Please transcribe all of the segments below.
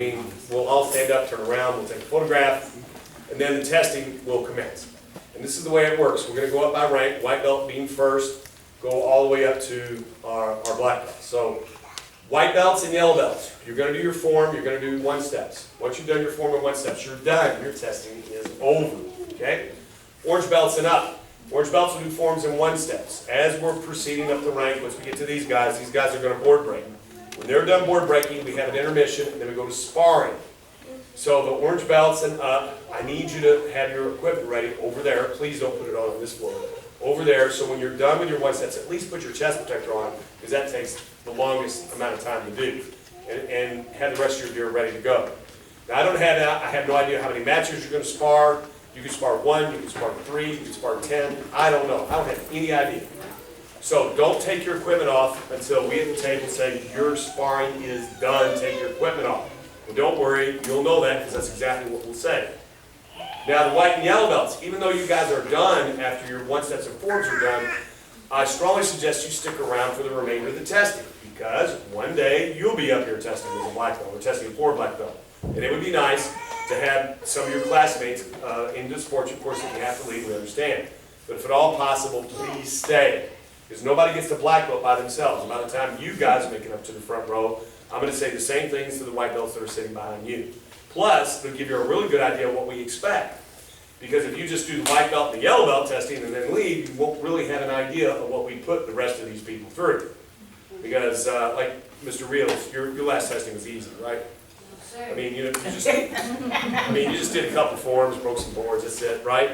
We'll all stand up, turn around, we'll take a photograph, and then the testing will commence. And this is the way it works. We're going to go up by rank, white belt being first, go all the way up to our black belt. So white belts and yellow belts, you're going to do your form, you're going to do 1 steps. Once you've done your form in 1 steps, you're done. Your testing is over. Okay? Orange belts and up. Orange belts will do forms in 1 steps. As we're proceeding up the rank, once we get to these guys are going to board break. When they're done board breaking, we have an intermission, and then we go to sparring. So the orange belts and up, I need you to have your equipment ready over there. Please don't put it on this floor. Over there, so when you're done with your 1 steps, at least put your chest protector on, because that takes the longest amount of time to do. And have the rest of your gear ready to go. Now I don't have that. I have no idea how many matches you're going to spar. You can spar 1, you can spar 3, you can spar 10. I don't know. I don't have any idea. So don't take your equipment off until we at the table say your sparring is done. Take your equipment off. And don't worry, you'll know that because that's exactly what we'll say. Now the white and yellow belts, even though you guys are done after your 1 steps and forms are done, I strongly suggest you stick around for the remainder of the testing, because one day you'll be up here testing as a black belt or testing for a black belt. And it would be nice to have some of your classmates into sports. Of course, if you have to leave, we understand. But if at all possible, please stay. Because nobody gets to black belt by themselves. By the time you guys make it up to the front row, I'm going to say the same things to the white belts that are sitting behind you. Plus, it'll give you a really good idea of what we expect. Because if you just do the white belt and the yellow belt testing and then leave, you won't really have an idea of what we put the rest of these people through. Because, like Mr. Reels, your last testing was easy, right? I mean, you just did a couple forms, broke some boards, that's it, right?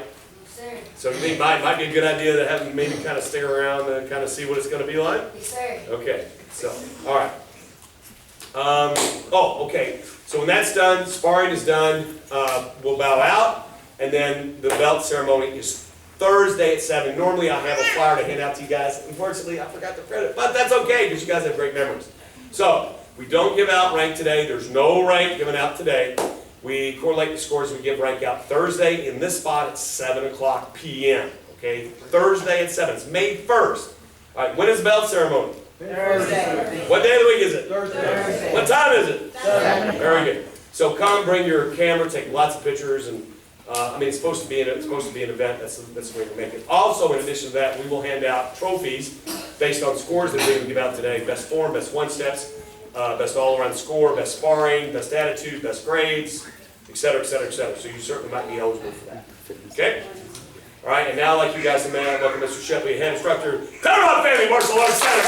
Sir. So you think it might be a good idea to have them maybe kind of stick around and kind of see what it's going to be like? Yes, sir. Okay, so, all right. Okay. So when that's done, sparring is done, we'll bow out, and then the belt ceremony is Thursday at 7. Normally I have a flyer to hand out to you guys. Unfortunately, I forgot to print it, but that's okay because you guys have great memories. So, we don't give out rank today. There's no rank given out today. We correlate the scores. We give rank out Thursday in this spot at 7 o'clock p.m. Okay, Thursday at 7. It's May 1st. All right, when is the belt ceremony? Thursday. What day of the week is it? Thursday. What time is it? 7. Very good. So come, bring your camera, take lots of pictures, and it's supposed to be an event. That's the way we make it. Also, in addition to that, we will hand out trophies based on scores that we're going to give out today. Best form, best 1 steps, best all-around score, best sparring, best attitude, best grades, etc., etc., etc. So you certainly might be eligible for that. Okay? All right, and now, like you guys have met, I welcome Mr. Shepley, head instructor, Claremont Family Martial Arts Center.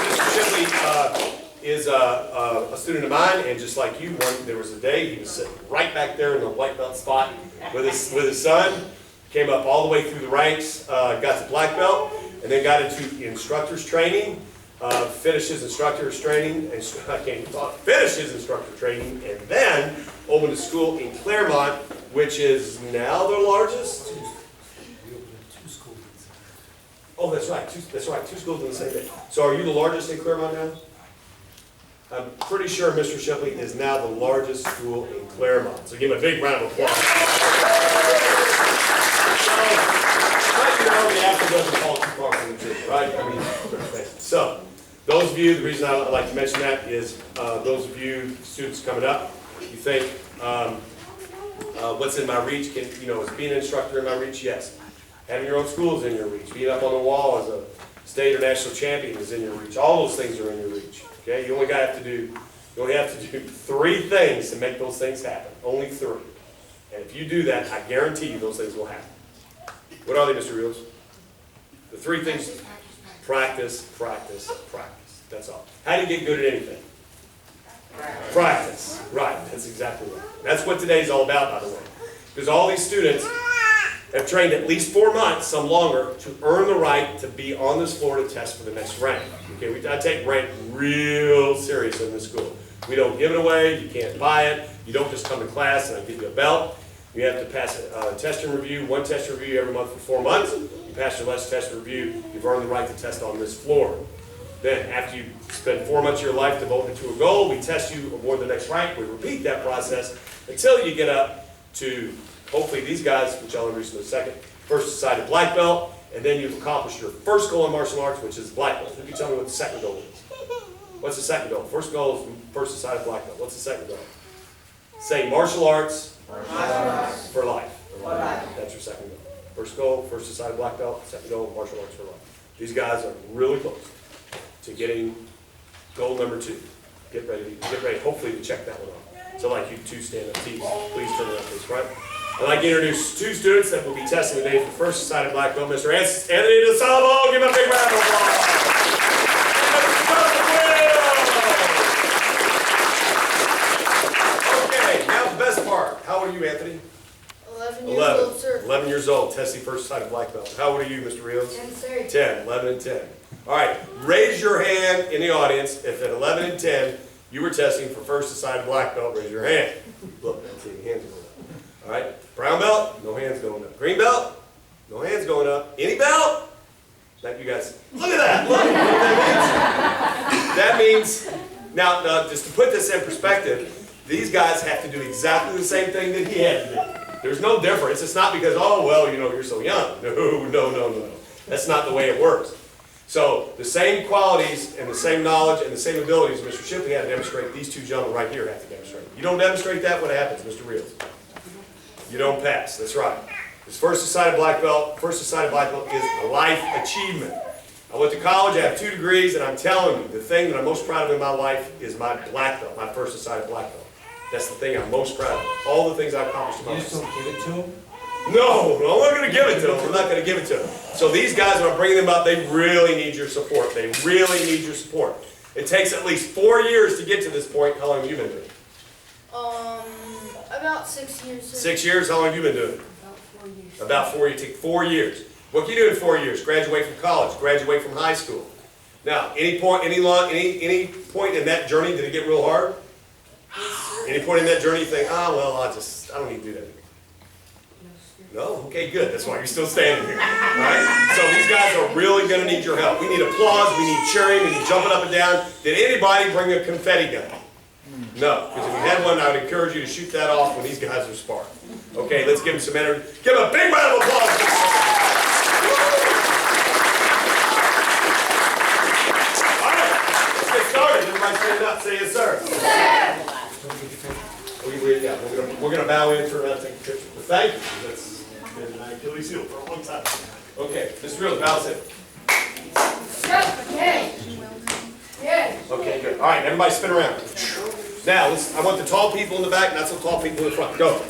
Mr. Shepley is a student of mine, and just like you, there was a day he was sitting right back there in the white belt spot with his son, came up all the way through the ranks, got to black belt, and then got into instructor's training, finished his instructor's training, finished his instructor training, and then opened a school in Claremont, which is now the largest. Oh, that's right. Two schools in the same day. So are you the largest in Claremont now? I'm pretty sure Mr. Shepley is now the largest school in Claremont. So give him a big round of applause. The apple doesn't fall too far from the tree, right? I mean, so those of you, the reason I like to mention that is those of you students coming up, you think what's in my reach? Is being an instructor in my reach? Yes. Having your own school is in your reach. Being up on the wall as a state or national champion is in your reach. All those things are in your reach. Okay, you only have to do 3 things to make those things happen. Only 3. And if you do that, I guarantee you those things will happen. What are they, Mr. Reels? The 3 things: practice, practice, practice. That's all. How do you get good at anything? Practice. Right, that's exactly right. That's what today's all about, by the way. Because all these students have trained at least 4 months, some longer, to earn the right to be on this floor to test for the next rank. Okay, I take rank real serious in this school. We don't give it away. You can't buy it. You don't just come to class and I give you a belt. You have to pass a test and review, 1 test and review every month for 4 months. You pass your last test and review, you've earned the right to test on this floor. Then, after you spend 4 months of your life devoted to a goal, we test you award the next rank. We repeat that process until you get up to, hopefully, these guys, which I'll introduce in a second, first decided black belt, and then you've accomplished your first goal in martial arts, which is black belt. Who can tell me what the second goal is? What's the second goal? First goal is first decided black belt. What's the second goal? Say martial arts for life. That's your second goal. First goal, first decided black belt. Second goal, martial arts for life. These guys are really close to getting goal number 2. Get ready, hopefully to check that one off. So like you two stand up teams, please turn around please, right? I'd like to introduce 2 students that will be testing today for first decided black belt. Mr. Anthony DeSalvo, give him a big round of applause. Okay, now the best part. How old are you, Anthony? 11 years old, sir. 11 years old, testing first decided black belt. How old are you, Mr. Rios? 10, sir. 10, 11 and 10. All right, raise your hand in the audience if at 11 and 10 you were testing for first decided black belt. Raise your hand. Look, I see hands going up. All right, brown belt, no hands going up. Green belt, no hands going up. Any belt? That you guys, look at that. Look, you know what that means? Now, just to put this in perspective, these guys have to do exactly the same thing that he had to do. There's no difference. It's not because, oh, well, you know, you're so young. No. That's not the way it works. So the same qualities and the same knowledge and the same abilities Mr. Shipley had to demonstrate, these 2 gentlemen right here have to demonstrate. You don't demonstrate that, what happens, Mr. Reels? You don't pass. That's right. This first decided black belt is a life achievement. I went to college, I have 2 degrees, and I'm telling you, the thing that I'm most proud of in my life is my black belt, my first decided black belt. That's the thing I'm most proud of. All the things I've accomplished in my life. You just don't give it to them? No, I'm not going to give it to them. I'm not going to give it to them. So these guys, when I'm bringing them up, they really need your support. They really need your support. It takes at least 4 years to get to this point. How long have you been doing it? About 6 years, sir. 6 years? How long have you been doing it? About 4 years. About 4 years. Take 4 years. What can you do in 4 years? Graduate from college, graduate from high school. Now, any point in that journey, did it get real hard? Any point in that journey you think, well, I don't need to do that anymore? No? Okay, good. That's why you're still standing here. Right? So these guys are really going to need your help. We need applause, we need cheering, we need jumping up and down. Did anybody bring a confetti gun? No. Because if you had one, I would encourage you to shoot that off when these guys are sparring. Okay, let's give them some energy. Give them a big round of applause. All right, let's get started. Everybody stand up. Say yes, sir. Sir! We're going to bow in, turn around, take a picture. But thank you. That's been my Achilles heel for a long time. Okay, Mr. Reels, bow us in. Okay. Yes. Okay, good. All right, everybody spin around. Now, I want the tall people in the back, not some tall people in the front. Go.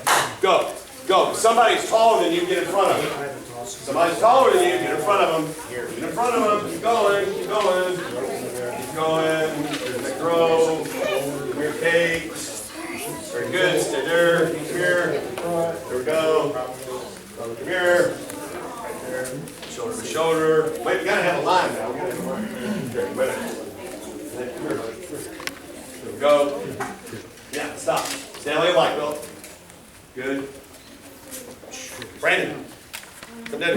Go. Go. If somebody's taller than you, get in front of them. Somebody's taller than you, get in front of them. Get in front of them. Keep going. Keep going. Keep going. There's the grow. Come here, Kate. Very good. Stay there. Come here. There we go. Come here. Right there. Shoulder to shoulder. Wait, we gotta have a line now. We gotta have a line. Here, wait a minute. Come here, buddy. There we go. Yeah, stop. Stand like a black belt. Good. Brandon, come down here.